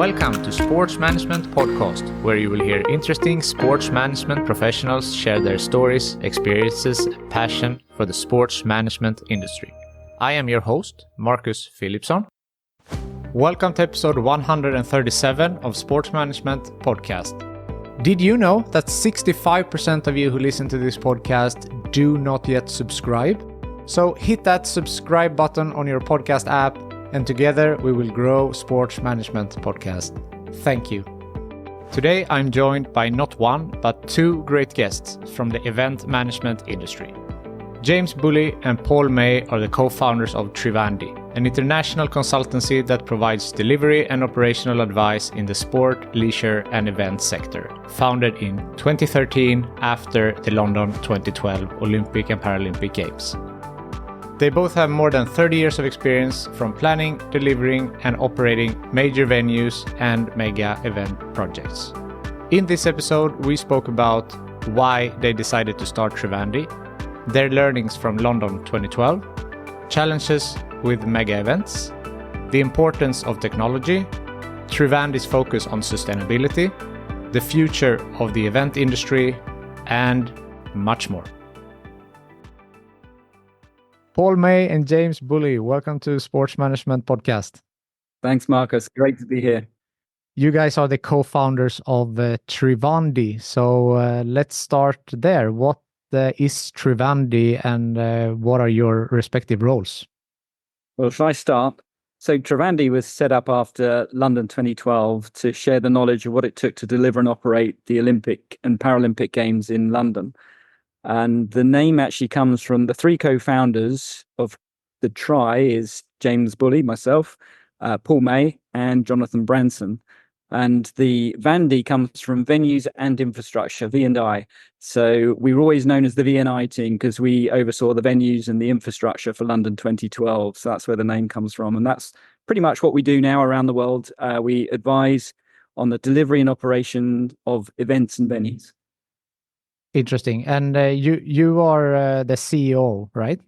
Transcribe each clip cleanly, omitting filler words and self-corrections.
Welcome to Sports Management Podcast, where you will hear interesting sports management professionals share their stories, experiences, and passion for the sports management industry. I am your host, Marcus Philipsson. Welcome to episode 137 of Sports Management Podcast. Did you know that 65% of you who listen to this podcast do not yet subscribe? So hit that subscribe button on your podcast app, and together we will grow Sports Management Podcast. Thank you. Today I'm joined by not one, but two great guests from the event management industry. James Bulley and Paul May are the co-founders of Trivandi, an international consultancy that provides delivery and operational advice in the sport, leisure, and event sector. Founded in 2013 after the London 2012 Olympic and Paralympic Games. They both have more than 30 years of experience from planning, delivering, and operating major venues and mega event projects. In this episode, we spoke about why they decided to start Trivandi, their learnings from London 2012, challenges with mega events, the importance of technology, Trivandi's focus on sustainability, the future of the event industry, and much more. Paul May and James Bulley, welcome to Sports Management Podcast. Thanks, Marcus. Great to be here. You guys are the co-founders of Trivandi, so let's start there. What is Trivandi and what are your respective roles? Well, shall I start? So Trivandi was set up after London 2012 to share the knowledge of what it took to deliver and operate the Olympic and Paralympic Games in London. And the name actually comes from the three co-founders of the Tri is James Bulley, myself, Paul May, and Jonathan Branson. And the Vandi comes from venues and infrastructure, V&I. So we were always known as the V&I team because we oversaw the venues and the infrastructure for London 2012. So that's where the name comes from. And that's pretty much what we do now around the world. We advise on the delivery and operation of events and venues. Interesting. And you are the CEO, right?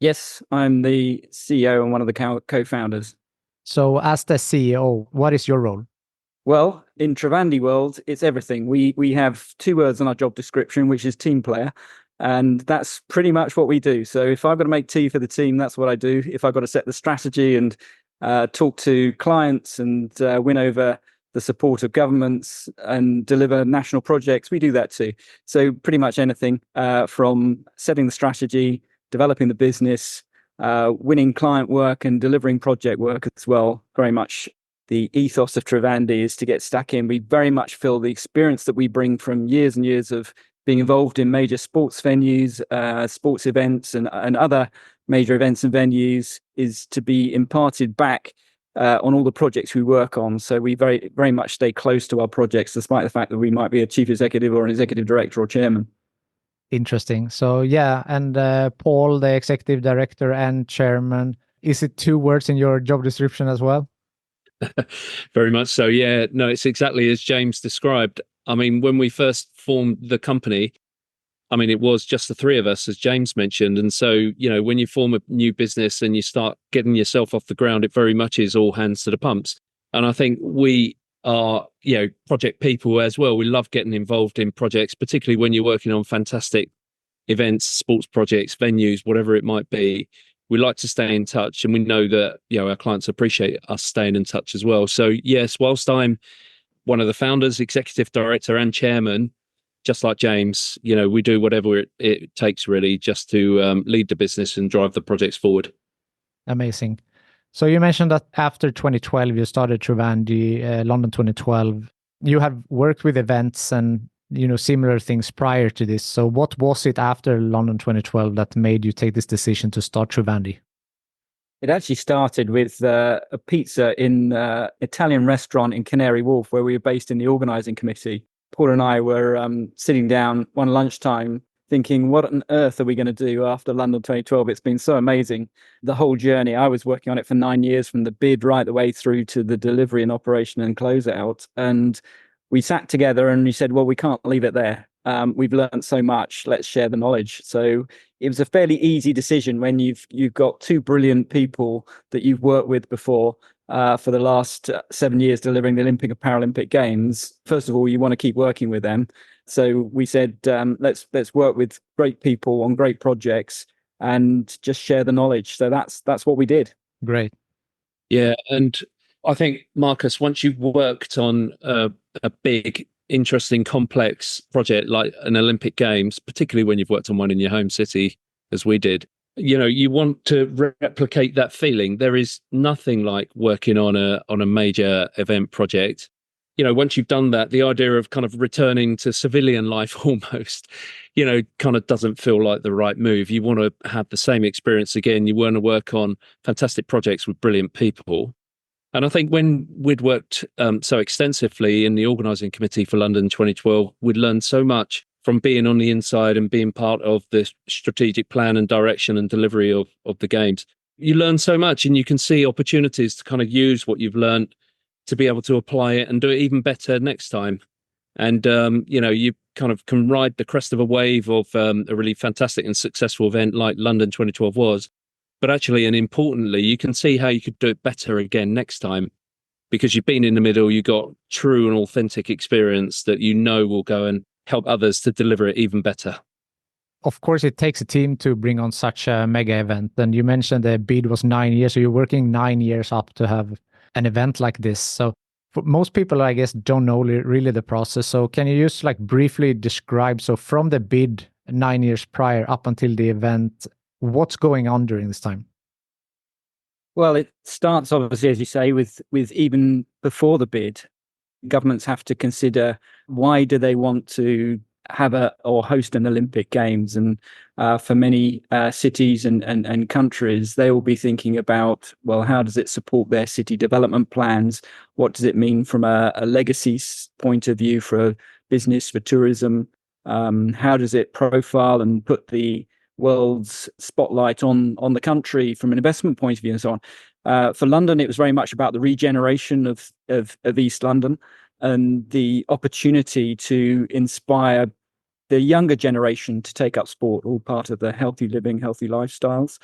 Yes, I'm the CEO and one of the co-founders. So as the CEO, what is your role? Well, in Trivandi world, it's everything. We have two words on our job description, which is team player. And that's pretty much what we do. So if I've got to make tea for the team, that's what I do. If I've got to set the strategy and talk to clients and win over the support of governments and deliver national projects, we do that too. So pretty much anything from setting the strategy, developing the business, winning client work and delivering project work as well. Very much the ethos of Trivandi is to get stuck in. We very much feel the experience that we bring from years and years of being involved in major sports venues, sports events and other major events and venues is to be imparted back on all the projects we work on. So we very, very much stay close to our projects, despite the fact that we might be a chief executive or an executive director or chairman. Interesting. So yeah, and Paul, the executive director and chairman, is it two words in your job description as well? Very much so. Yeah, no, it's exactly as James described. I mean, when we first formed the company, I mean, it was just the three of us, as James mentioned. And so, you know, when you form a new business and you start getting yourself off the ground, it very much is all hands to the pumps. And I think we are, you know, project people as well. We love getting involved in projects, particularly when you're working on fantastic events, sports projects, venues, whatever it might be. We like to stay in touch, and we know that, you know, our clients appreciate us staying in touch as well. So yes, whilst I'm one of the founders, executive director and chairman, just like James, you know, we do whatever it takes really just to lead the business and drive the projects forward. Amazing. So you mentioned that after 2012, you started Trivandi, London 2012. You have worked with events and, you know, similar things prior to this. So what was it after London 2012 that made you take this decision to start Trivandi? It actually started with a pizza in an Italian restaurant in Canary Wharf, where we were based in the organising committee. Paul and I were sitting down one lunchtime thinking, what on earth are we going to do after London 2012? It's been so amazing. The whole journey, I was working on it for 9 years, from the bid right the way through to the delivery and operation and closeout. And we sat together and we said, well, we can't leave it there. We've learned so much. Let's share the knowledge. So it was a fairly easy decision when you've got two brilliant people that you've worked with before for the last 7 years delivering the Olympic and Paralympic Games. First of all, you want to keep working with them. So we said, let's work with great people on great projects and just share the knowledge. So that's what we did. Great. Yeah, and I think, Marcus, once you've worked on a big, interesting, complex project like an Olympic Games, particularly when you've worked on one in your home city, as we did, you want to replicate that feeling. There is nothing like working on a major event project. Once you've done that, the idea of kind of returning to civilian life almost, kind of doesn't feel like the right move. You want to have the same experience again. You want to work on fantastic projects with brilliant people. And I think when we'd worked so extensively in the organising committee for London 2012, we'd learned so much from being on the inside and being part of the strategic plan and direction and delivery of the games. You learn so much, and you can see opportunities to kind of use what you've learned to be able to apply it and do it even better next time. And, you kind of can ride the crest of a wave of a really fantastic and successful event like London 2012 was. But actually, and importantly, you can see how you could do it better again next time, because you've been in the middle, you got true and authentic experience that will go and help others to deliver it even better. Of course, it takes a team to bring on such a mega event. And you mentioned the bid was 9 years, so you're working 9 years up to have an event like this. So for most people, I guess, don't know really the process. So can you just briefly describe, so from the bid 9 years prior up until the event, what's going on during this time? Well, it starts obviously, as you say, with even before the bid. Governments have to consider, why do they want to have or host an Olympic Games? And for many cities and countries, they will be thinking about, well, how does it support their city development plans? What does it mean from a legacy point of view for business, for tourism? How does it profile and put the world's spotlight on the country from an investment point of view, and so on? For London, it was very much about the regeneration of East London and the opportunity to inspire the younger generation to take up sport, all part of the healthy living, healthy lifestyles.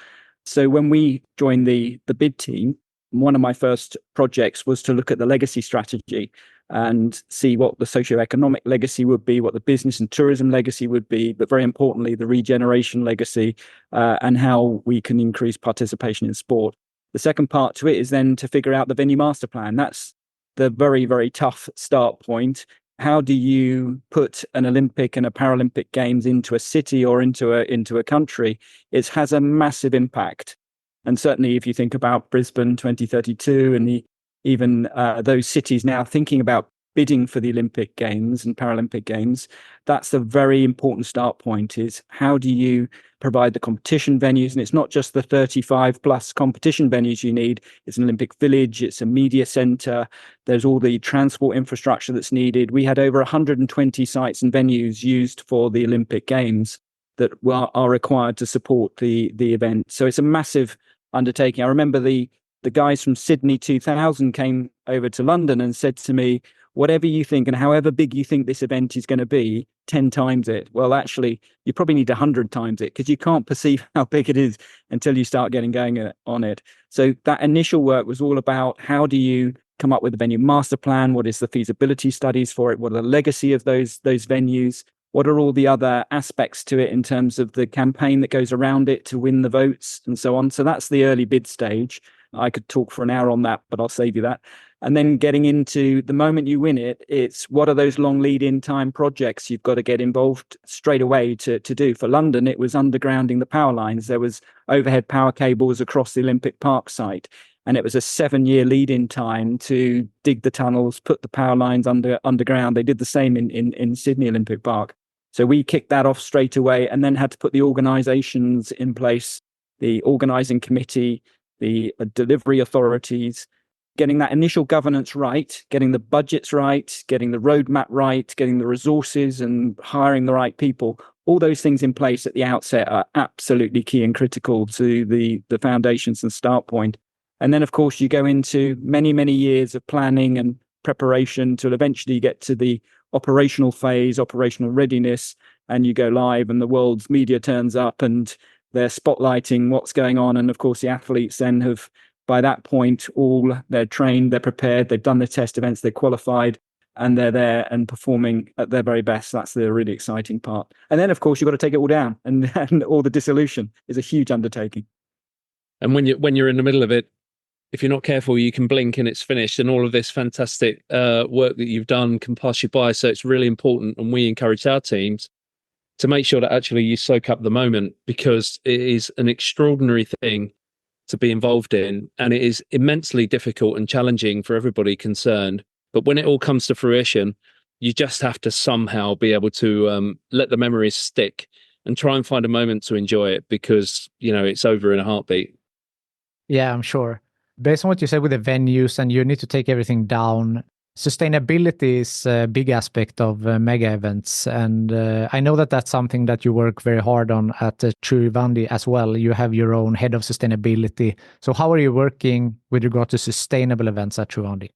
So when we joined the bid team, one of my first projects was to look at the legacy strategy and see what the socioeconomic legacy would be, what the business and tourism legacy would be, but very importantly, the regeneration legacy, and how we can increase participation in sport. The second part to it is then to figure out the venue master plan. That's the very, very tough start point. How do you put an Olympic and a Paralympic Games into a city or into a country? It has a massive impact. And certainly if you think about Brisbane 2032 and even those cities now thinking about bidding for the Olympic Games and Paralympic Games, that's a very important start point, is how do you provide the competition venues? And it's not just the 35 plus competition venues you need. It's an Olympic Village, it's a media centre, there's all the transport infrastructure that's needed. We had over 120 sites and venues used for the Olympic Games that are required to support the event. So it's a massive undertaking. I remember the guys from Sydney 2000 came over to London and said to me, whatever you think and however big you think this event is going to be, 10 times it. Well, actually, you probably need 100 times it, because you can't perceive how big it is until you start getting going on it. So that initial work was all about, how do you come up with a venue master plan? What is the feasibility studies for it? What are the legacy of those venues? What are all the other aspects to it in terms of the campaign that goes around it to win the votes and so on? So that's the early bid stage. I could talk for an hour on that, but I'll save you that. And then getting into the moment you win it, it's what are those long lead-in time projects you've got to get involved straight away to do. For London, it was undergrounding the power lines. There was overhead power cables across the Olympic Park site. And it was a 7-year lead-in time to dig the tunnels, put the power lines underground. They did the same in Sydney Olympic Park. So we kicked that off straight away, and then had to put the organizations in place, the organizing committee, the delivery authorities, getting that initial governance right, getting the budgets right, getting the roadmap right, getting the resources and hiring the right people. All those things in place at the outset are absolutely key and critical to the foundations and start point. And then, of course, you go into many, many years of planning and preparation till eventually you get to the operational phase, operational readiness, and you go live and the world's media turns up and they're spotlighting what's going on. And of course, the athletes then have, by that point, they're trained, they're prepared, they've done their test events, they're qualified, and they're there and performing at their very best. That's the really exciting part. And then, of course, you've got to take it all down, and all the dissolution is a huge undertaking. And when you're in the middle of it, if you're not careful, you can blink and it's finished, and all of this fantastic work that you've done can pass you by. So it's really important, and we encourage our teams to make sure that actually you soak up the moment, because it is an extraordinary thing to be involved in, and it is immensely difficult and challenging for everybody concerned. But when it all comes to fruition, you just have to somehow be able to let the memories stick and try and find a moment to enjoy it, because, you know, it's over in a heartbeat. Yeah, I'm sure. Based on what you said with the venues, and you need to take everything down, sustainability is a big aspect of mega events. And I know that that's something that you work very hard on at Trivandi as well. You have your own head of sustainability. So how are you working with regard to sustainable events at Trivandi?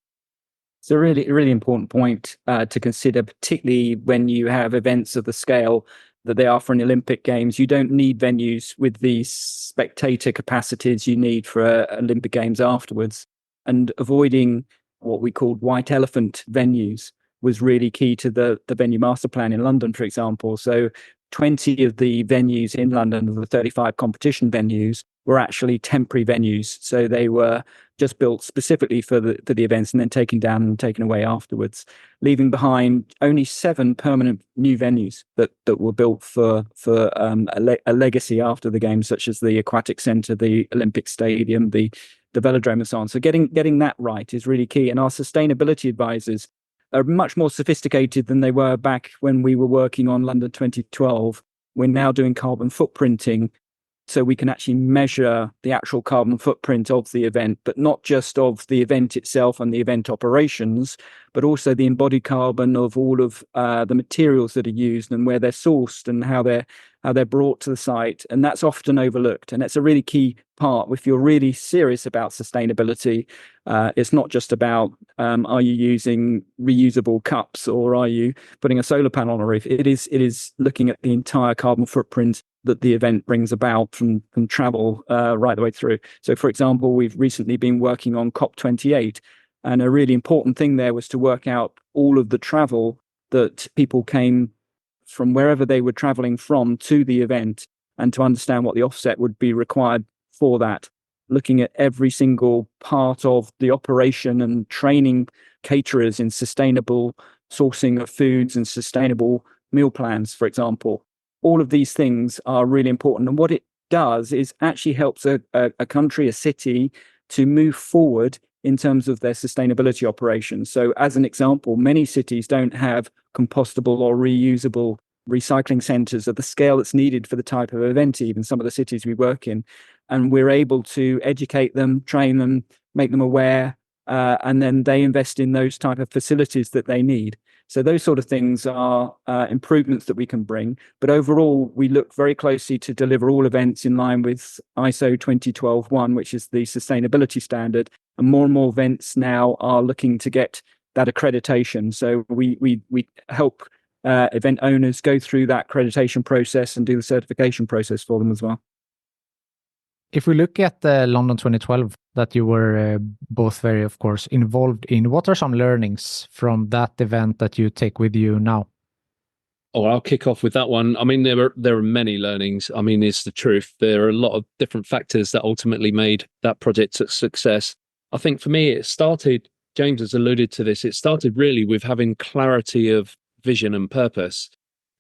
It's a really, really important point to consider, particularly when you have events of the scale that they are for an Olympic Games. You don't need venues with the spectator capacities you need for Olympic Games afterwards. And avoiding what we called white elephant venues was really key to the venue master plan in London, for example. So 20 of the venues in London, of the 35 competition venues, were actually temporary venues. So they were just built specifically for the events and then taken down and taken away afterwards, leaving behind only 7 permanent new venues that were built for a legacy after the games, such as the Aquatic Centre, the Olympic Stadium, the Velodrome, and so on. So getting that right is really key. And our sustainability advisors are much more sophisticated than they were back when we were working on London 2012. We're now doing carbon footprinting, so we can actually measure the actual carbon footprint of the event, but not just of the event itself and the event operations, but also the embodied carbon of all of the materials that are used and where they're sourced and how they're brought to the site. And that's often overlooked. And that's a really key part. If you're really serious about sustainability, it's not just about are you using reusable cups or are you putting a solar panel on a roof? It is looking at the entire carbon footprint that the event brings about from travel right the way through. So, for example, we've recently been working on COP28, and a really important thing there was to work out all of the travel that people came from wherever they were traveling from to the event, and to understand what the offset would be required for that, looking at every single part of the operation and training caterers in sustainable sourcing of foods and sustainable meal plans, for example. All of these things are really important. And what it does is actually helps a country, a city, to move forward in terms of their sustainability operations. So as an example, many cities don't have compostable or reusable recycling centres of the scale that's needed for the type of event, even some of the cities we work in. And we're able to educate them, train them, make them aware, and then they invest in those type of facilities that they need. So those sort of things are improvements that we can bring. But overall, we look very closely to deliver all events in line with ISO 2012-1, which is the sustainability standard. And more events now are looking to get that accreditation. So we help event owners go through that accreditation process and do the certification process for them as well. If we look at the London 2012 that you were both very, of course, involved in, what are some learnings from that event that you take with you now? Oh, I'll kick off with that one. I mean, there are many learnings. I mean, it's the truth. There are a lot of different factors that ultimately made that project a success. I think for me, it started, James has alluded to this, it started really with having clarity of vision and purpose.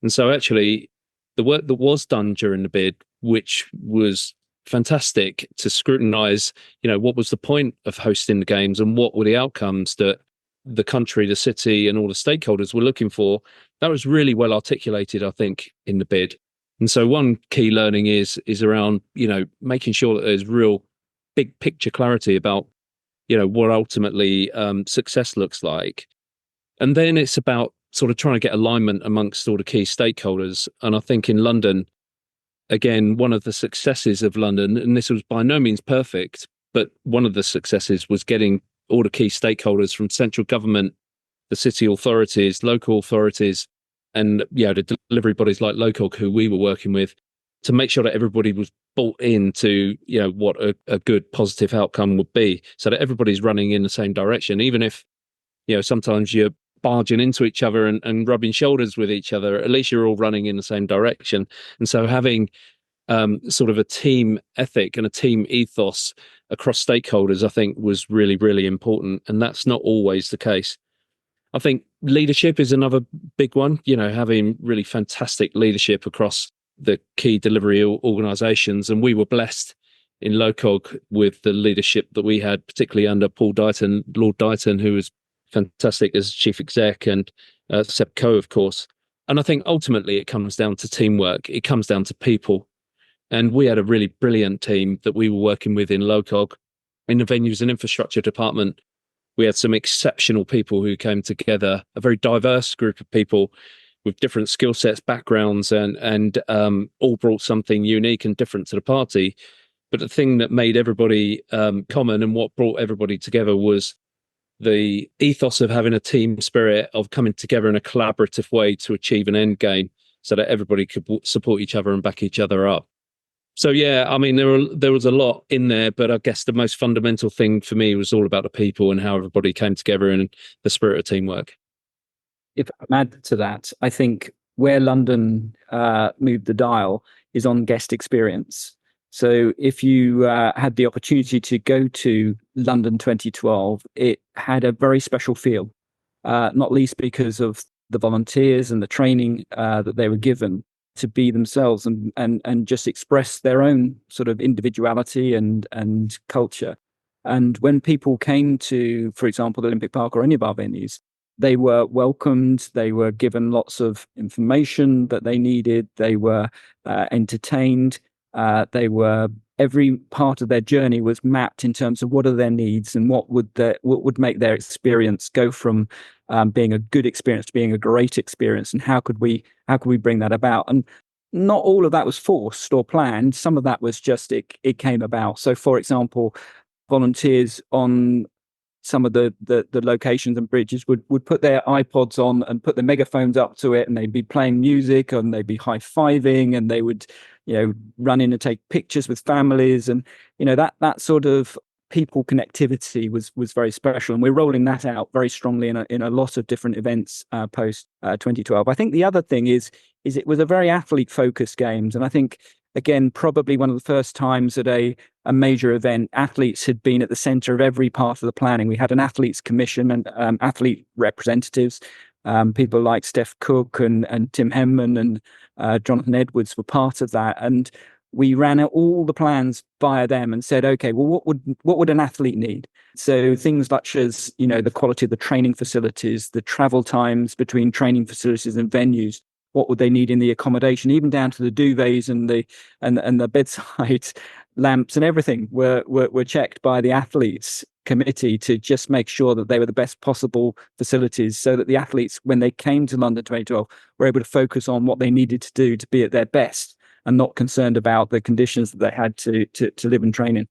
And so actually, the work that was done during the bid, which was fantastic to scrutinize, you know, what was the point of hosting the games and what were the outcomes that the country, the city, and all the stakeholders were looking for, that was really well articulated, I think, in the bid. And so one key learning is around, you know, making sure that there's real big picture clarity about, you know, what ultimately success looks like. And then it's about sort of trying to get alignment amongst all the key stakeholders. And I think in London, again, one of the successes of London, and this was by no means perfect, but one of the successes was getting all the key stakeholders from central government, the city authorities, local authorities, and the delivery bodies like Local, who we were working with, to make sure that everybody was bought into, what a good positive outcome would be, so that everybody's running in the same direction. Even if, sometimes you're barging into each other and rubbing shoulders with each other, at least you're all running in the same direction. And so having sort of a team ethic and a team ethos across stakeholders, I think, was really, really important. And that's not always the case. I think leadership is another big one, having really fantastic leadership across the key delivery organisations. And we were blessed in LOCOG with the leadership that we had, particularly under Paul Dighton, Lord Dighton, who was fantastic as chief exec, and Seb Coe, of course. And I think ultimately it comes down to teamwork. It comes down to people. And we had a really brilliant team that we were working with in LOCOG. In the venues and infrastructure department, we had some exceptional people who came together, a very diverse group of people with different skill sets, backgrounds, and all brought something unique and different to the party. But the thing that made everybody common, and what brought everybody together, was the ethos of having a team spirit, of coming together in a collaborative way to achieve an end game, so that everybody could support each other and back each other up. So yeah, I mean, there was a lot in there, but I guess the most fundamental thing for me was all about the people and how everybody came together and the spirit of teamwork. If I add to that, I think where London moved the dial is on guest experience. So if you had the opportunity to go to London 2012, it had a very special feel, not least because of the volunteers and the training that they were given to be themselves and just express their own sort of individuality and culture. And when people came to, for example, the Olympic Park or any of our venues, they were welcomed, they were given lots of information that they needed, they were entertained, every part of their journey was mapped in terms of what are their needs and what would make their experience go from being a good experience to being a great experience, and how could we bring that about. And not all of that was forced or planned. Some of that was just it came about. So for example, volunteers on some of the locations and bridges would put their iPods on and put their megaphones up to it, and they'd be playing music and they'd be high-fiving, and they would run in and take pictures with families, and that sort of people connectivity was very special. And we're rolling that out very strongly in a lot of different events post 2012. I think the other thing is it was a very athlete focused games, and I think again probably one of the first times at a major event athletes had been at the center of every part of the planning. We had an athletes commission and athlete representatives, people like Steph Cook and Tim Henman and Jonathan Edwards were part of that, and we ran out all the plans via them and said, okay, well, what would an athlete need? So things such as, the quality of the training facilities, the travel times between training facilities and venues, what would they need in the accommodation, even down to the duvets and the bedside lamps and everything were checked by the athletes committee to just make sure that they were the best possible facilities, so that the athletes, when they came to London 2012, were able to focus on what they needed to do to be at their best, and not concerned about the conditions that they had to live and train in.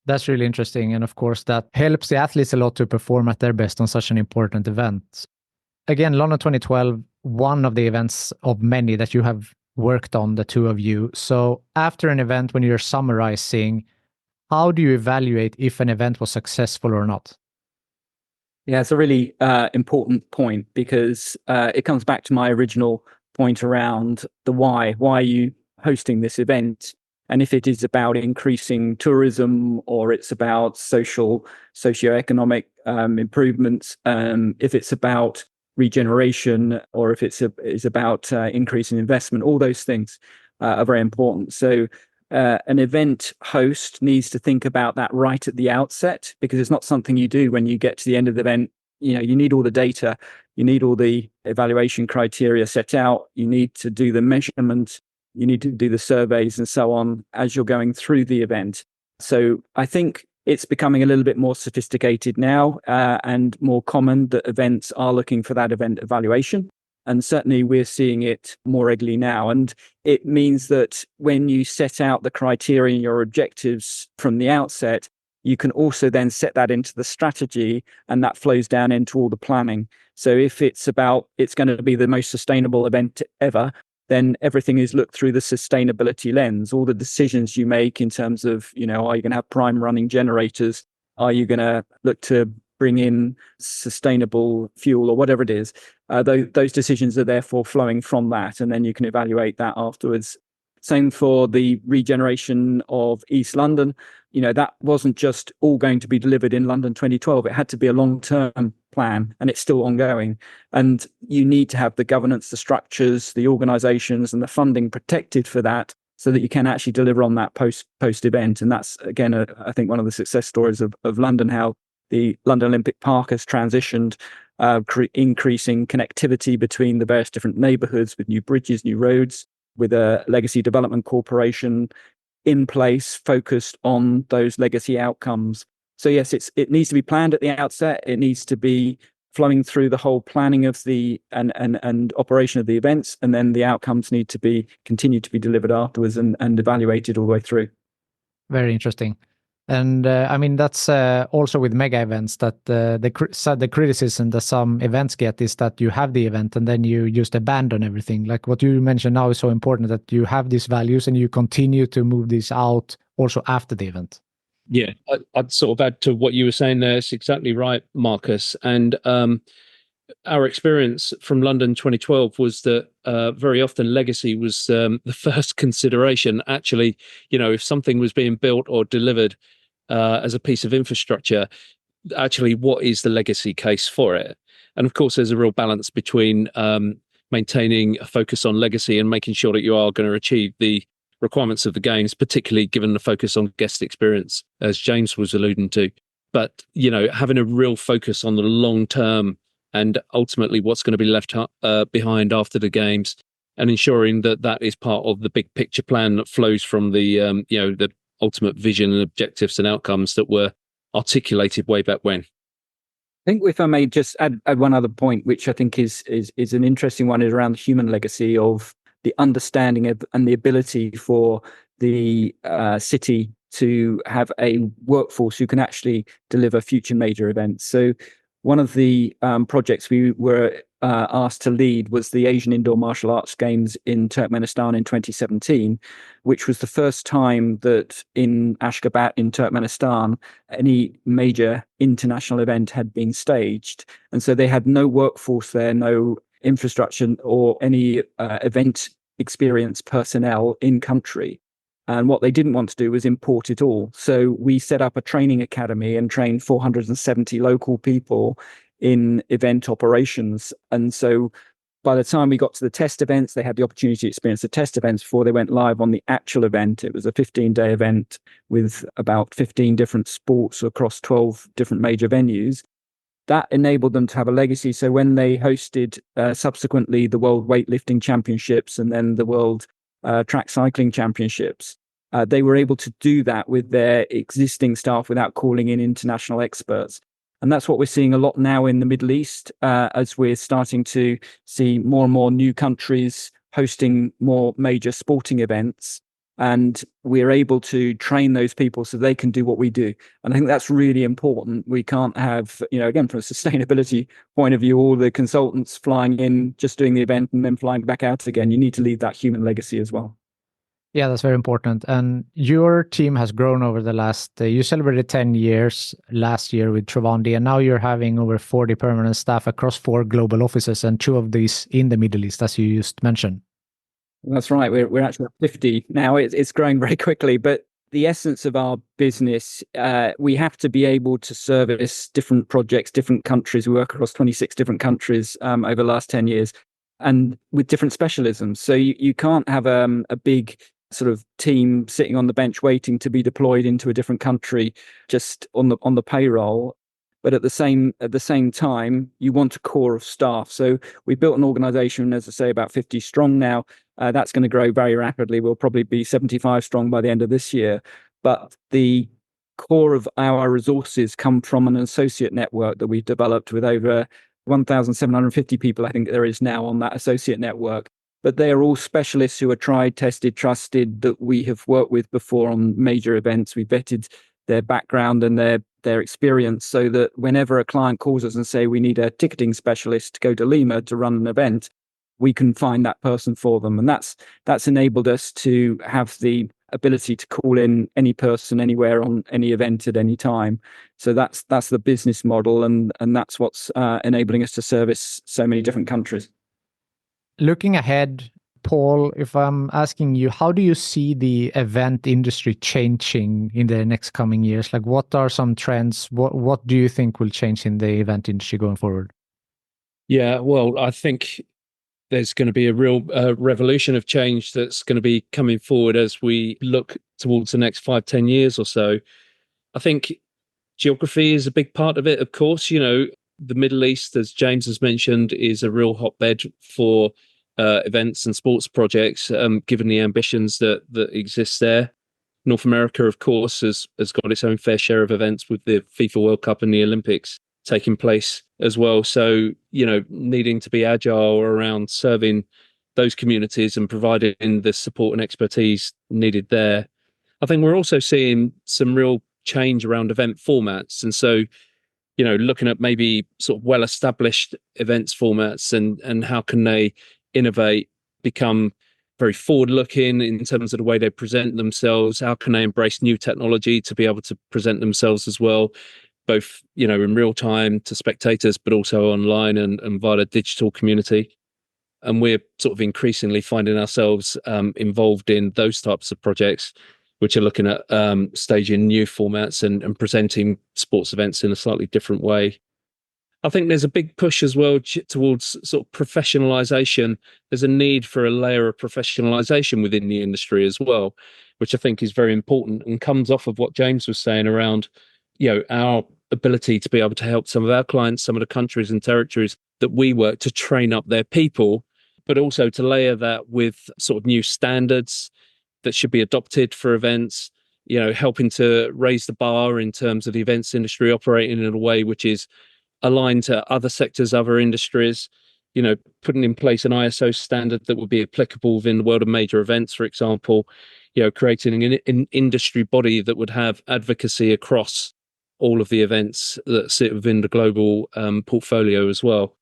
That's really interesting. And of course, that helps the athletes a lot to perform at their best on such an important event. Again, London 2012, one of the events of many that you have worked on, the two of you. So after an event, when you're summarizing, how do you evaluate if an event was successful or not? Yeah, it's a really important point, because it comes back to my original point around the why. Why are you hosting this event? And if it is about increasing tourism, or it's about socioeconomic improvements, if it's about regeneration, or if it's about increasing investment, all those things are very important. So an event host needs to think about that right at the outset, because it's not something you do when you get to the end of the event. You need all the data, you need all the evaluation criteria set out, you need to do the measurement, you need to do the surveys and so on as you're going through the event. So I think it's becoming a little bit more sophisticated now and more common that events are looking for that event evaluation. And certainly we're seeing it more regularly now. And it means that when you set out the criteria and your objectives from the outset, you can also then set that into the strategy, and that flows down into all the planning. So if it's going to be the most sustainable event ever, then everything is looked through the sustainability lens. All the decisions you make in terms of, are you going to have prime running generators? Are you going to look to bring in sustainable fuel or whatever it is? Those decisions are therefore flowing from that, and then you can evaluate that afterwards. Same for the regeneration of East London. That wasn't just all going to be delivered in London 2012. It had to be a long-term plan, and it's still ongoing. And you need to have the governance, the structures, the organizations, and the funding protected for that, so that you can actually deliver on that post event. And that's, again, I think one of the success stories of London, how the London Olympic Park has transitioned, increasing connectivity between the various different neighborhoods with new bridges, new roads, with a legacy development corporation in place focused on those legacy outcomes. So yes, it needs to be planned at the outset. It needs to be flowing through the whole planning of the and operation of the events, and then the outcomes need to continue to be delivered afterwards and evaluated all the way through. Very interesting. And I mean, that's also with mega events that the criticism that some events get is that you have the event and then you just abandon everything. Like what you mentioned now is so important, that you have these values and you continue to move these out also after the event. Yeah, I'd sort of add to what you were saying there. It's exactly right, Marcus. And our experience from London 2012 was that very often legacy was the first consideration. Actually, if something was being built or delivered as a piece of infrastructure, actually, what is the legacy case for it? And of course, there's a real balance between maintaining a focus on legacy and making sure that you are going to achieve the requirements of the games, particularly given the focus on guest experience, as James was alluding to. But, having a real focus on the long term and ultimately what's going to be left behind after the games, and ensuring that that is part of the big picture plan that flows from the, the ultimate vision and objectives and outcomes that were articulated way back when. I think if I may just add one other point, which I think is an interesting one, is around human legacy, of the understanding of and the ability for the city to have a workforce who can actually deliver future major events. So one of the projects we were asked to lead was the Asian Indoor Martial Arts Games in Turkmenistan in 2017, which was the first time that in Ashgabat in Turkmenistan, any major international event had been staged. And so they had no workforce there, no infrastructure or any event experience personnel in country. And what they didn't want to do was import it all. So we set up a training academy and trained 470 local people in event operations. And so by the time we got to the test events, they had the opportunity to experience the test events before they went live on the actual event. It was a 15-day event with about 15 different sports across 12 different major venues. That enabled them to have a legacy. So when they hosted subsequently the World Weightlifting Championships and then the World Track Cycling Championships, they were able to do that with their existing staff without calling in international experts. And that's what we're seeing a lot now in the Middle East, as we're starting to see more and more new countries hosting more major sporting events. And we're able to train those people so they can do what we do. And I think that's really important. We can't have, again, from a sustainability point of view, all the consultants flying in, just doing the event and then flying back out again. You need to leave that human legacy as well. Yeah, that's very important. And your team has grown over the last, you celebrated 10 years last year with Trivandi, and now you're having over 40 permanent staff across 4 global offices, and 2 of these in the Middle East, as you just mentioned. That's right. We're actually at 50 now. It's growing very quickly, but the essence of our business, we have to be able to service different projects, different countries. We work across 26 different countries over the last 10 years, and with different specialisms. So you can't have a big sort of team sitting on the bench waiting to be deployed into a different country just on the payroll. But at the same time, you want a core of staff. So we built an organization, as I say, about 50 strong now. That's going to grow very rapidly. We'll probably be 75 strong by the end of this year. But the core of our resources come from an associate network that we've developed with over 1,750 people, I think there is now on that associate network. But they are all specialists who are tried, tested, trusted, that we have worked with before on major events. We vetted their background and their experience, so that whenever a client calls us and say we need a ticketing specialist to go to Lima to run an event, we can find that person for them. And that's enabled us to have the ability to call in any person anywhere on any event at any time. So that's the business model, and that's what's enabling us to service so many different countries. Looking ahead, Paul, if I'm asking you, how do you see the event industry changing in the next coming years? Like, what are some trends? What do you think will change in the event industry going forward? Yeah, well, I think there's going to be a real revolution of change that's going to be coming forward as we look towards the next 5-10 years or so. I think geography is a big part of it, of course. The Middle East, as James has mentioned, is a real hotbed for events and sports projects, given the ambitions that exist there. North America, of course, has got its own fair share of events with the FIFA World Cup and the Olympics taking place as well. So, needing to be agile around serving those communities and providing the support and expertise needed there. I think we're also seeing some real change around event formats. And so, looking at maybe sort of well-established events formats and how can they innovate, become very forward-looking in terms of the way they present themselves. How can they embrace new technology to be able to present themselves as well, both in real time to spectators, but also online and via the digital community. And we're sort of increasingly finding ourselves involved in those types of projects, which are looking at staging new formats and presenting sports events in a slightly different way. I think there's a big push as well towards sort of professionalization. There's a need for a layer of professionalization within the industry as well, which I think is very important and comes off of what James was saying around, our ability to be able to help some of our clients, some of the countries and territories that we work to train up their people, but also to layer that with sort of new standards that should be adopted for events, helping to raise the bar in terms of the events industry operating in a way which is aligned to other sectors, other industries, putting in place an ISO standard that would be applicable within the world of major events, for example, creating an industry body that would have advocacy across all of the events that sit within the global portfolio as well.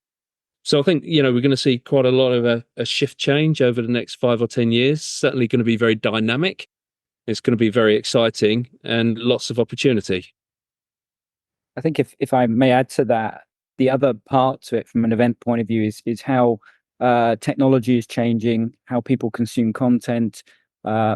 So I think, we're going to see quite a lot of a shift change over the next 5 or 10 years. Certainly going to be very dynamic. It's going to be very exciting and lots of opportunity. I think if I may add to that, the other part to it from an event point of view is how technology is changing, how people consume content,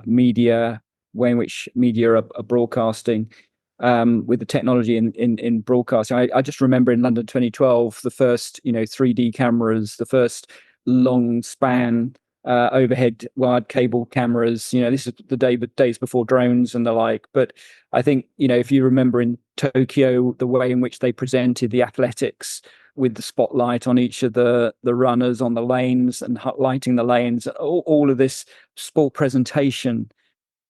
media, way in which media are broadcasting. With the technology in broadcasting, I just remember in London 2012, the first 3D cameras, the first long span overhead wide cable cameras. This is the days before drones and the like. But I think if you remember in Tokyo, the way in which they presented the athletics with the spotlight on each of the runners on the lanes and lighting the lanes, all of this sport presentation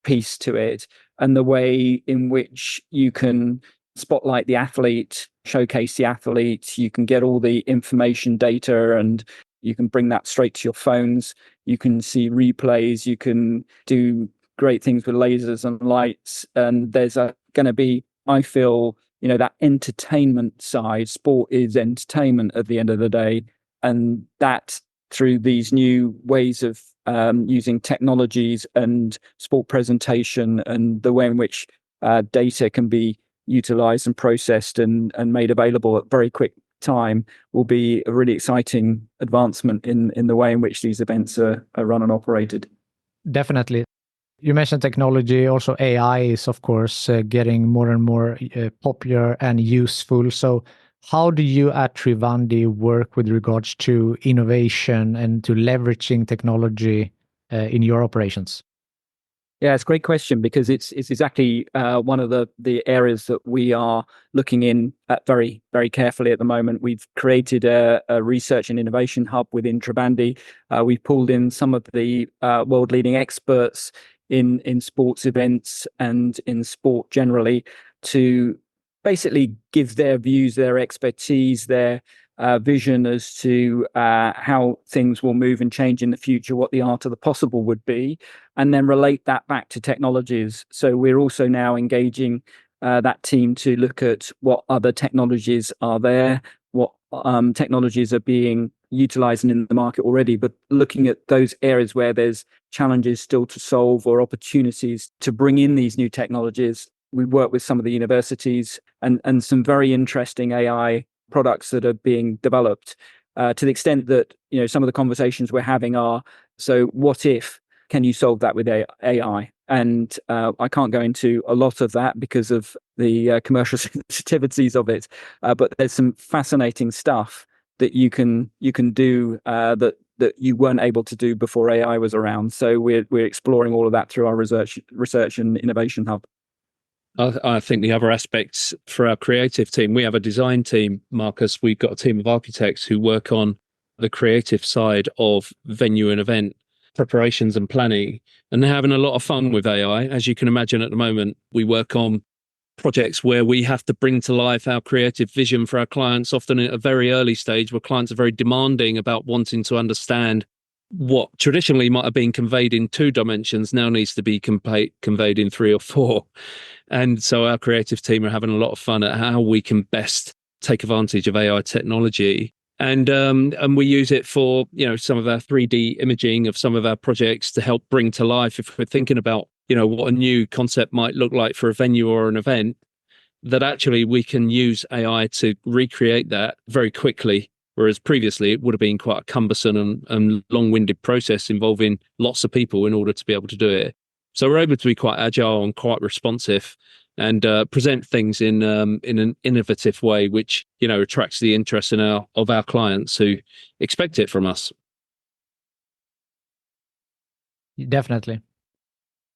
piece to it, and the way in which you can spotlight the athlete, showcase the athlete, you can get all the information data and you can bring that straight to your phones. You can see replays, you can do great things with lasers and lights. And there's going to be, I feel, that entertainment side. Sport is entertainment at the end of the day. And that through these new ways of using technologies and sport presentation and the way in which data can be utilized and processed and made available at very quick time will be a really exciting advancement in the way in which these events are run and operated. Definitely. You mentioned technology. Also, AI is, of course, getting more and more popular and useful. So how do you at Trivandi work with regards to innovation and to leveraging technology in your operations? Yeah, it's a great question because it's exactly one of the areas that we are looking in at very, very carefully at the moment. We've created a research and innovation hub within Trivandi. We've pulled in some of the world leading experts in sports events and in sport generally to basically give their views, their expertise, their vision as to how things will move and change in the future, what the art of the possible would be, and then relate that back to technologies. So we're also now engaging that team to look at what other technologies are there, what technologies are being utilizing in the market already, but looking at those areas where there's challenges still to solve or opportunities to bring in these new technologies. We work with some of the universities and some very interesting AI products that are being developed, to the extent that, some of the conversations we're having are, so what if, can you solve that with AI? And I can't go into a lot of that because of the commercial sensitivities of it, but there's some fascinating stuff that you can do that you weren't able to do before AI was around. So we're exploring all of that through our research and innovation hub. I think the other aspects for our creative team, we have a design team, Marcus. We've got a team of architects who work on the creative side of venue and event preparations and planning, and they're having a lot of fun with AI. As you can imagine, at the moment, we work on projects where we have to bring to life our creative vision for our clients, often at a very early stage where clients are very demanding about wanting to understand what traditionally might have been conveyed in 2 dimensions now needs to be conveyed in 3 or 4. And so our creative team are having a lot of fun at how we can best take advantage of AI technology. And we use it for, some of our 3D imaging of some of our projects to help bring to life, if we're thinking about, what a new concept might look like for a venue or an event, that actually we can use AI to recreate that very quickly. Whereas previously it would have been quite a cumbersome and long-winded process involving lots of people in order to be able to do it. So we're able to be quite agile and quite responsive and present things in an innovative way, which, attracts the interest of our clients who expect it from us. Definitely.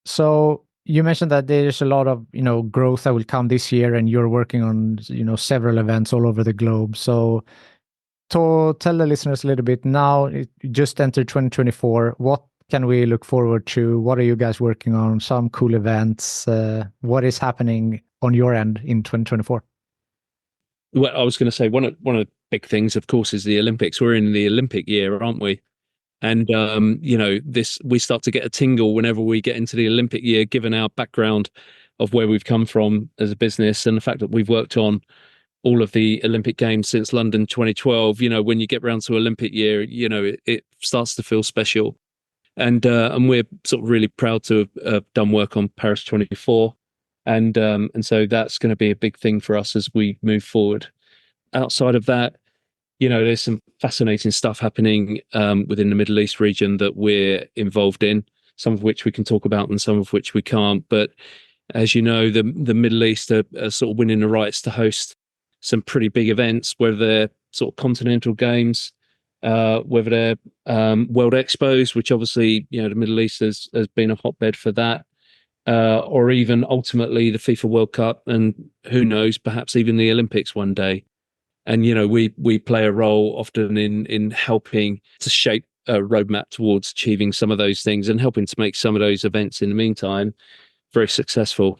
So you mentioned that there's a lot of, growth that will come this year, and you're working on, several events all over the globe. So to tell the listeners a little bit now, it just entered 2024. What can we look forward to? What are you guys working on? Some cool events? What is happening on your end in 2024? Well, I was going to say one of the big things, of course, is the Olympics. We're in the Olympic year, aren't we? And we start to get a tingle whenever we get into the Olympic year, given our background of where we've come from as a business and the fact that we've worked on all of the Olympic Games since London 2012. When you get round to Olympic year, it starts to feel special. And we're sort of really proud to have done work on Paris 24. And so that's going to be a big thing for us as we move forward. Outside of that, there's some fascinating stuff happening within the Middle East region that we're involved in, some of which we can talk about and some of which we can't. But as you know, the Middle East are sort of winning the rights to host some pretty big events, whether they're sort of continental games, whether they're World Expos, which obviously, the Middle East has been a hotbed for that, or even ultimately the FIFA World Cup, and who knows, perhaps even the Olympics one day. And, we play a role often in helping to shape a roadmap towards achieving some of those things and helping to make some of those events in the meantime very successful.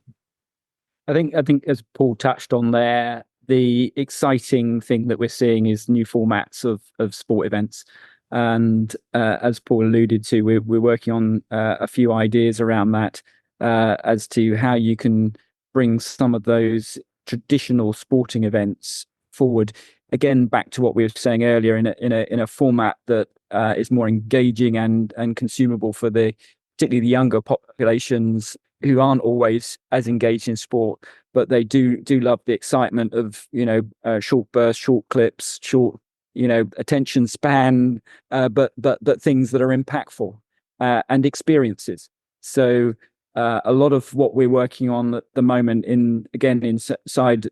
I think as Paul touched on there, the exciting thing that we're seeing is new formats of sport events. And as Paul alluded to, we're working on a few ideas around that as to how you can bring some of those traditional sporting events forward. Again, back to what we were saying earlier, in a format that is more engaging and consumable for particularly the younger populations who aren't always as engaged in sport, but they do love the excitement of short bursts, short clips, short attention span, but things that are impactful and experiences. So a lot of what we're working on at the moment, inside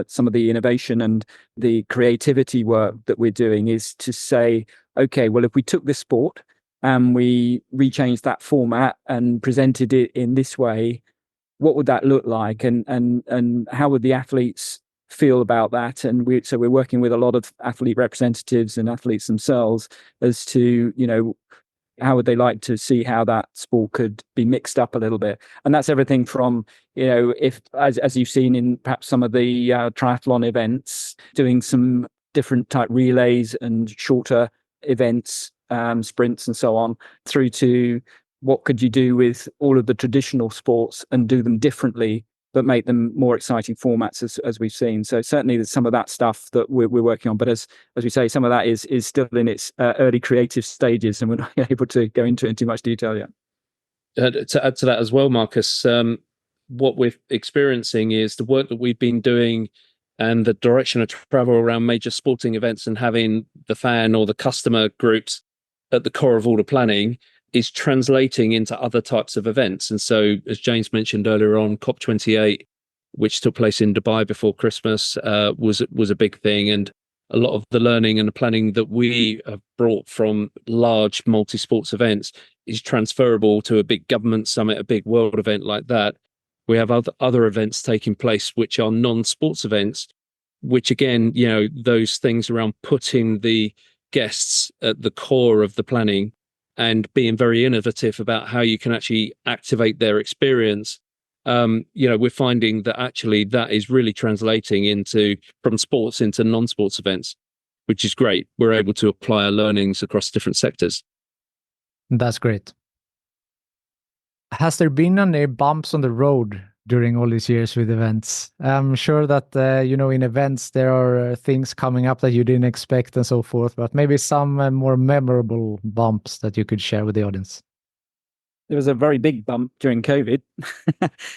some of the innovation and the creativity work that we're doing, is to say, okay, well, if we took this sport and we rechanged that format and presented it in this way, what would that look like, and how would the athletes feel about that? And we're working with a lot of athlete representatives and athletes themselves as to how would they like to see how that sport could be mixed up a little bit. And that's everything from if as you've seen in perhaps some of the triathlon events, doing some different type relays and shorter events, sprints and so on, through to what could you do with all of the traditional sports and do them differently, make them more exciting formats as we've seen. So certainly there's some of that stuff that we're working on. But as we say, some of that is still in its early creative stages, and we're not able to go into it in too much detail yet. To add to that as well, Marcus, what we're experiencing is the work that we've been doing and the direction of travel around major sporting events and having the fan or the customer groups at the core of all the planning is translating into other types of events. And so, as James mentioned earlier on, COP28, which took place in Dubai before Christmas, was a big thing. And a lot of the learning and the planning that we have brought from large multi-sports events is transferable to a big government summit, a big world event like that. We have other events taking place which are non-sports events, which again, those things around putting the guests at the core of the planning and being very innovative about how you can actually activate their experience. We're finding that actually that is really translating from sports into non-sports events, which is great. We're able to apply our learnings across different sectors. That's great. Has there been any bumps on the road during all these years with events? I'm sure that, in events, there are things coming up that you didn't expect and so forth, but maybe some more memorable bumps that you could share with the audience. There was a very big bump during COVID.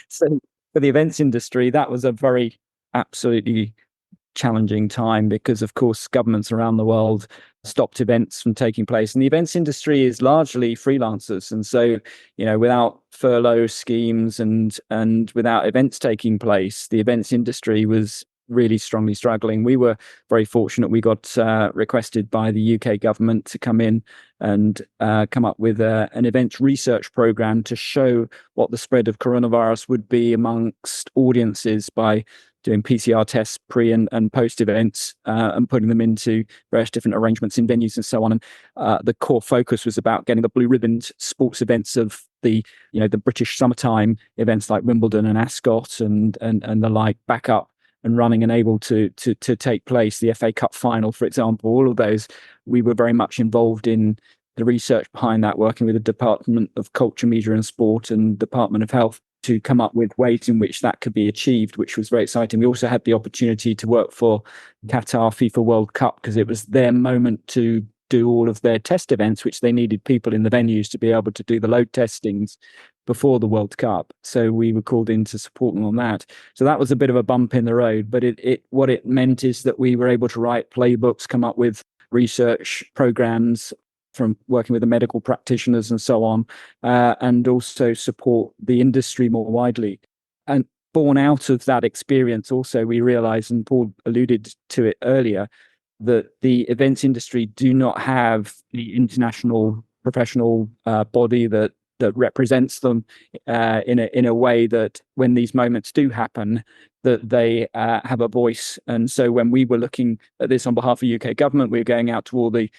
So for the events industry, that was a very absolutely challenging time because, of course, governments around the world stopped events from taking place. And the events industry is largely freelancers. And so, without furlough schemes and without events taking place, the events industry was really strongly struggling. We were very fortunate. We got requested by the UK government to come in and come up with an events research program to show what the spread of coronavirus would be amongst audiences by doing PCR tests pre and post events and putting them into various different arrangements in venues and so on. And the core focus was about getting the blue ribboned sports events of the British summertime events like Wimbledon and Ascot and the like back up and running and able to take place. The FA Cup final, for example, all of those, we were very much involved in the research behind that, working with the Department of Culture, Media and Sport and Department of Health to come up with ways in which that could be achieved, which was very exciting. We also had the opportunity to work for Qatar FIFA World Cup because it was their moment to do all of their test events, which they needed people in the venues to be able to do the load testings before the World Cup. So we were called in to support them on that. So that was a bit of a bump in the road, but what it meant is that we were able to write playbooks, come up with research programs from working with the medical practitioners and so on, and also support the industry more widely. And born out of that experience, also, we realized, and Paul alluded to it earlier, that the events industry do not have the international professional body that represents them in a way that when these moments do happen, that they have a voice. And so when we were looking at this on behalf of UK government, we were going out to all the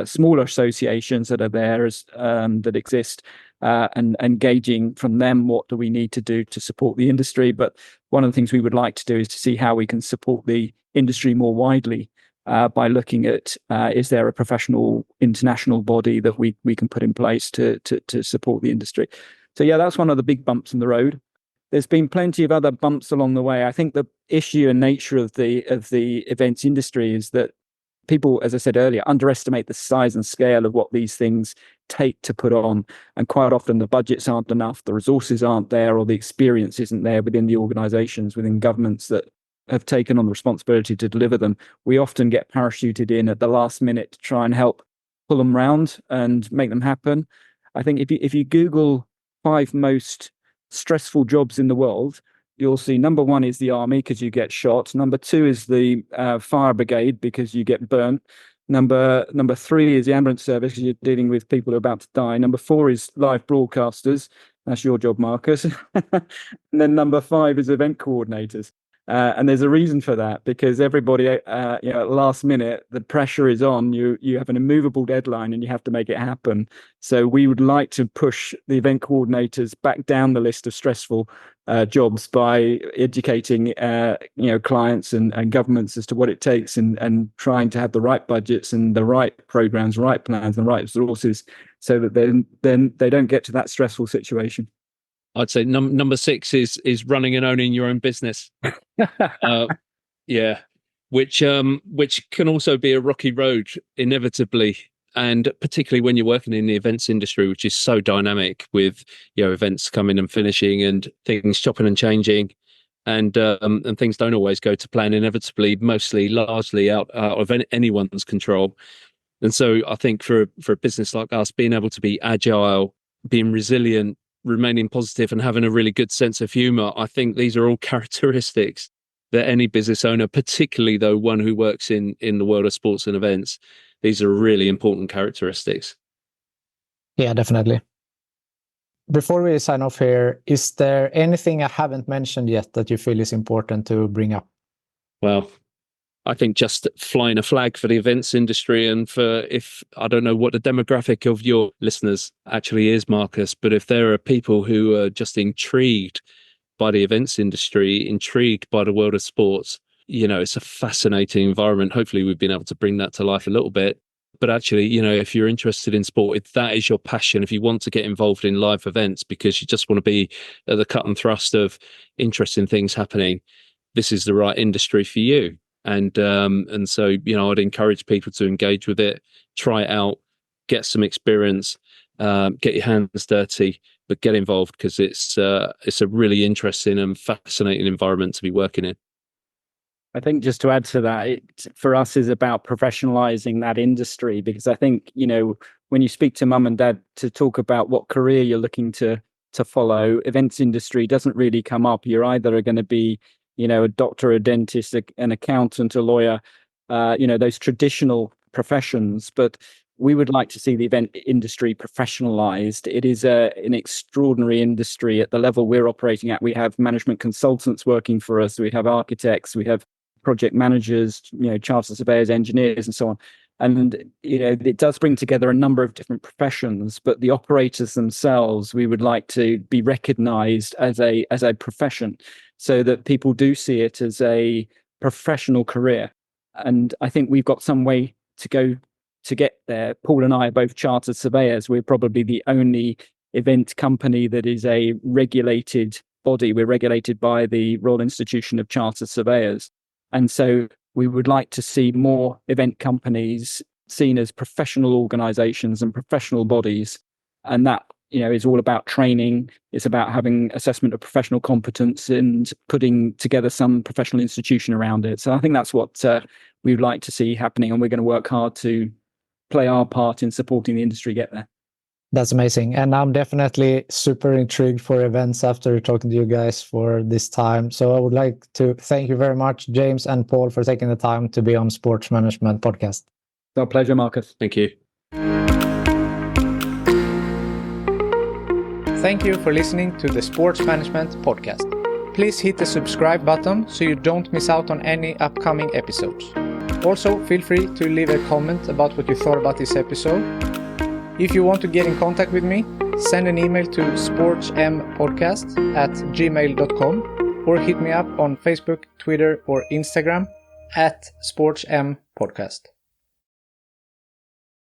smaller associations that are there that exist and engaging from them, what do we need to do to support the industry? But one of the things we would like to do is to see how we can support the industry more widely by looking at is there a professional international body that we can put in place to support the industry. So yeah, that's one of the big bumps in the road. There's been plenty of other bumps along the way. I think the issue and nature of the events industry is that people, as I said earlier, underestimate the size and scale of what these things take to put on. And quite often the budgets aren't enough, the resources aren't there, or the experience isn't there within the organizations, within governments that have taken on the responsibility to deliver them. We often get parachuted in at the last minute to try and help pull them round and make them happen. I think if you Google 5 most stressful jobs in the world, you'll see number 1 is the army because you get shot. Number 2 is the fire brigade because you get burnt. Number 3 is the ambulance service because you're dealing with people who are about to die. Number 4 is live broadcasters. That's your job, Marcus. And then number 5 is event coordinators. And there's a reason for that, because everybody, at the last minute, the pressure is on. You have an immovable deadline and you have to make it happen. So we would like to push the event coordinators back down the list of stressful jobs by educating, clients and governments as to what it takes and trying to have the right budgets and the right programs, right plans, and the right resources, so that then they don't get to that stressful situation. I'd say number 6 is running and owning your own business. Yeah, which can also be a rocky road inevitably, and particularly when you're working in the events industry, which is so dynamic with events coming and finishing and things chopping and changing, and things don't always go to plan inevitably, largely out of anyone's control. And so I think for a business like us, being able to be agile, being resilient, remaining positive, and having a really good sense of humor, I think these are all characteristics that any business owner, particularly though one who works in the world of sports and events, these are really important characteristics. Yeah, definitely. Before we sign off here, is there anything I haven't mentioned yet that you feel is important to bring up? Well, I think just flying a flag for the events industry, and I don't know what the demographic of your listeners actually is, Marcus, but if there are people who are just intrigued by the events industry, intrigued by the world of sports, it's a fascinating environment. Hopefully we've been able to bring that to life a little bit. But actually, if you're interested in sport, if that is your passion, if you want to get involved in live events because you just want to be at the cut and thrust of interesting things happening, this is the right industry for you. And so, I'd encourage people to engage with it, try it out, get some experience, get your hands dirty, but get involved, because it's a really interesting and fascinating environment to be working in. I think just to add to that, it for us is about professionalizing that industry, because I think, when you speak to mum and dad to talk about what career you're looking to follow, events industry doesn't really come up. You're either going to be, a doctor, a dentist, an accountant, a lawyer, those traditional professions. But we would like to see the event industry professionalized. It is an extraordinary industry at the level we're operating at. We have management consultants working for us. We have architects. We have project managers, chartered surveyors, engineers, and so on. And, it does bring together a number of different professions, but the operators themselves, we would like to be recognized as a profession, so that people do see it as a professional career. And I think we've got some way to go to get there. Paul and I are both chartered surveyors. We're probably the only event company that is a regulated body. We're regulated by the Royal Institution of Chartered Surveyors. And so we would like to see more event companies seen as professional organizations and professional bodies. And that, is all about training. It's about having assessment of professional competence and putting together some professional institution around it. So I think that's what we would like to see happening. And we're going to work hard to play our part in supporting the industry get there. That's amazing. And I'm definitely super intrigued for events after talking to you guys for this time. So I would like to thank you very much, James and Paul, for taking the time to be on Sports Management Podcast. It's our pleasure, Marcus. Thank you. Thank you for listening to the Sports Management Podcast. Please hit the subscribe button so you don't miss out on any upcoming episodes. Also, feel free to leave a comment about what you thought about this episode. If you want to get in contact with me, send an email to sportsmpodcast@gmail.com or hit me up on Facebook, Twitter, or Instagram @sportsmpodcast.